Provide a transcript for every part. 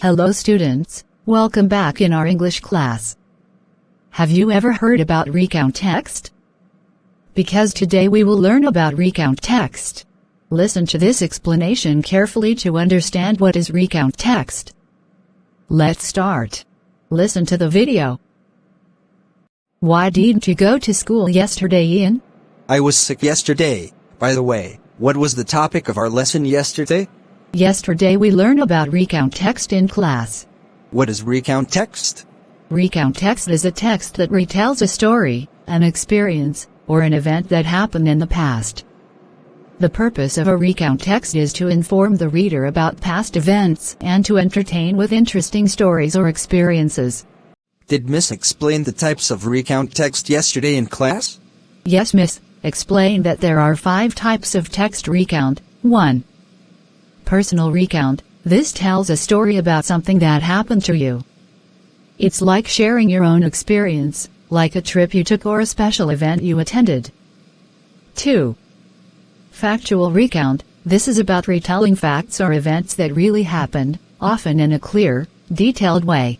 Hello students, welcome back in our English class. Have you ever heard about recount text? Because today we will learn about recount text. Listen to this explanation carefully to understand what is recount text. Let's start. Listen to the video. Why didn't you go to school yesterday, Ian? I was sick yesterday. By the way, what was the topic of our lesson yesterday? Yesterday we learned about recount text in class. What is recount text? Recount text is a text that retells a story, an experience, or an event that happened in the past. The purpose of a recount text is to inform the reader about past events and to entertain with interesting stories or experiences. Did Miss explain the types of recount text yesterday in class? Yes, Miss explained that there are 5 types of text recount. 1. Personal recount. This tells a story about something that happened to you. It's like sharing your own experience, like a trip you took or a special event you attended. 2. Factual recount. This is about retelling facts or events that really happened, often in a clear, detailed way,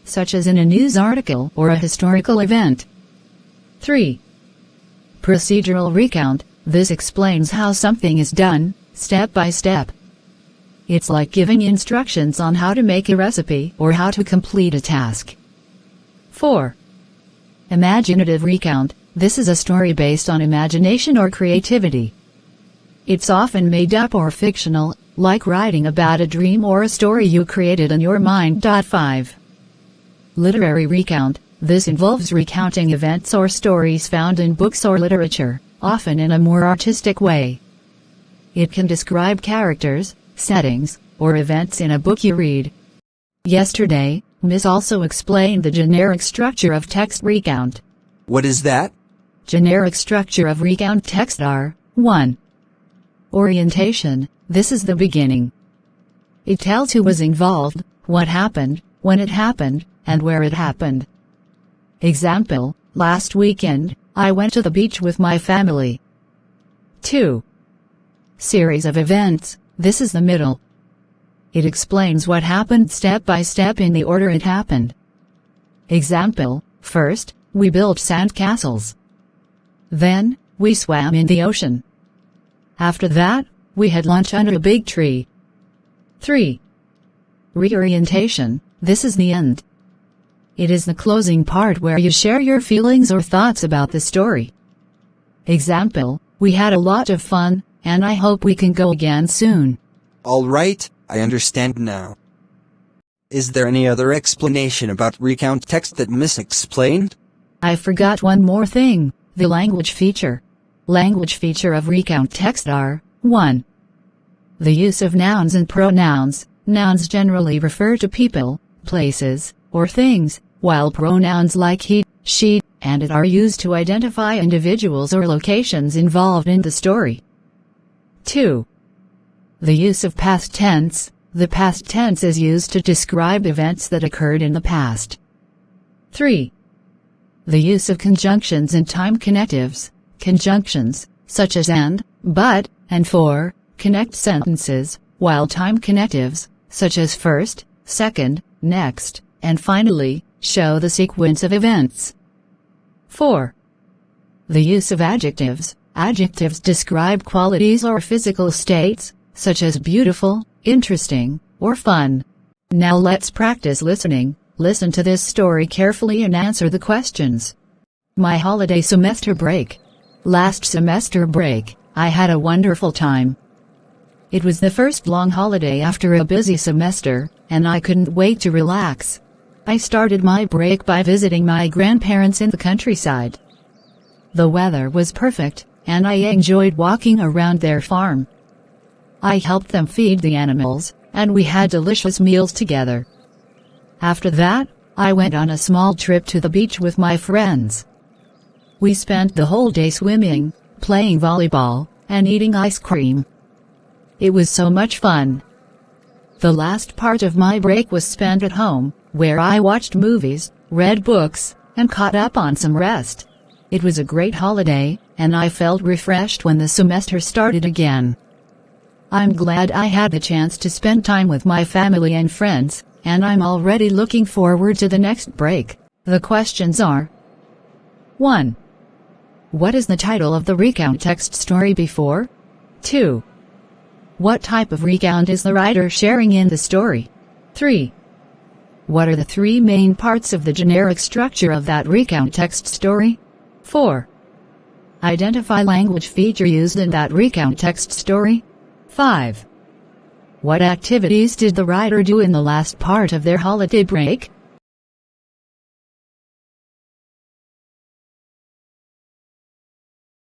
such as in a news article or a historical event. 3. Procedural recount. This explains how something is done, step by step. It's like giving instructions on how to make a recipe or how to complete a task. 4. Imaginative recount. This is a story based on imagination or creativity. It's often made up or fictional, like writing about a dream or a story you created in your mind. 5. Literary recount. This involves recounting events or stories found in books or literature, often in a more artistic way. It can describe characters, settings, or events in a book you read. Yesterday, Miss also explained the generic structure of text recount. What is that? Generic structure of recount text are 1. Orientation. This is the beginning. It tells who was involved, what happened, when it happened, and where it happened. Example, last weekend, I went to the beach with my family. 2. Series of events. This is the middle. It explains what happened step by step in the order it happened. Example, first, we built sand castles. Then, we swam in the ocean. After that, we had lunch under a big tree. 3. Reorientation. This is the end. It is the closing part where you share your feelings or thoughts about the story. Example, we had a lot of fun, and I hope we can go again soon. All right, I understand now. Is there any other explanation about recount text that Miss explained? I forgot one more thing, the language feature. Language feature of recount text are 1. The use of nouns and pronouns. Nouns generally refer to people, places, or things, while pronouns like he, she, and it are used to identify individuals or locations involved in the story. 2. The use of past tense. The past tense is used to describe events that occurred in the past. 3. The use of conjunctions and time connectives. Conjunctions, such as and, but, and for, connect sentences, while time connectives, such as first, second, next, and finally, show the sequence of events. 4. The use of adjectives. Adjectives describe qualities or physical states, such as beautiful, interesting, or fun. Now let's practice listening. Listen to this story carefully and answer the questions. My holiday semester break. Last semester break, I had a wonderful time. It was the first long holiday after a busy semester, and I couldn't wait to relax. I started my break by visiting my grandparents in the countryside. The weather was perfect, and I enjoyed walking around their farm. I helped them feed the animals, and we had delicious meals together. After that, I went on a small trip to the beach with my friends. We spent the whole day swimming, playing volleyball, and eating ice cream. It was so much fun. The last part of my break was spent at home, where I watched movies, read books, and caught up on some rest. It was a great holiday, and I felt refreshed when the semester started again. I'm glad I had the chance to spend time with my family and friends, and I'm already looking forward to the next break. The questions are: 1. What is the title of the recount text story before? 2. What type of recount is the writer sharing in the story? 3. What are the three main parts of the generic structure of that recount text story? 4. Identify language feature used in that recount text story. 5. What activities did the writer do in the last part of their holiday break?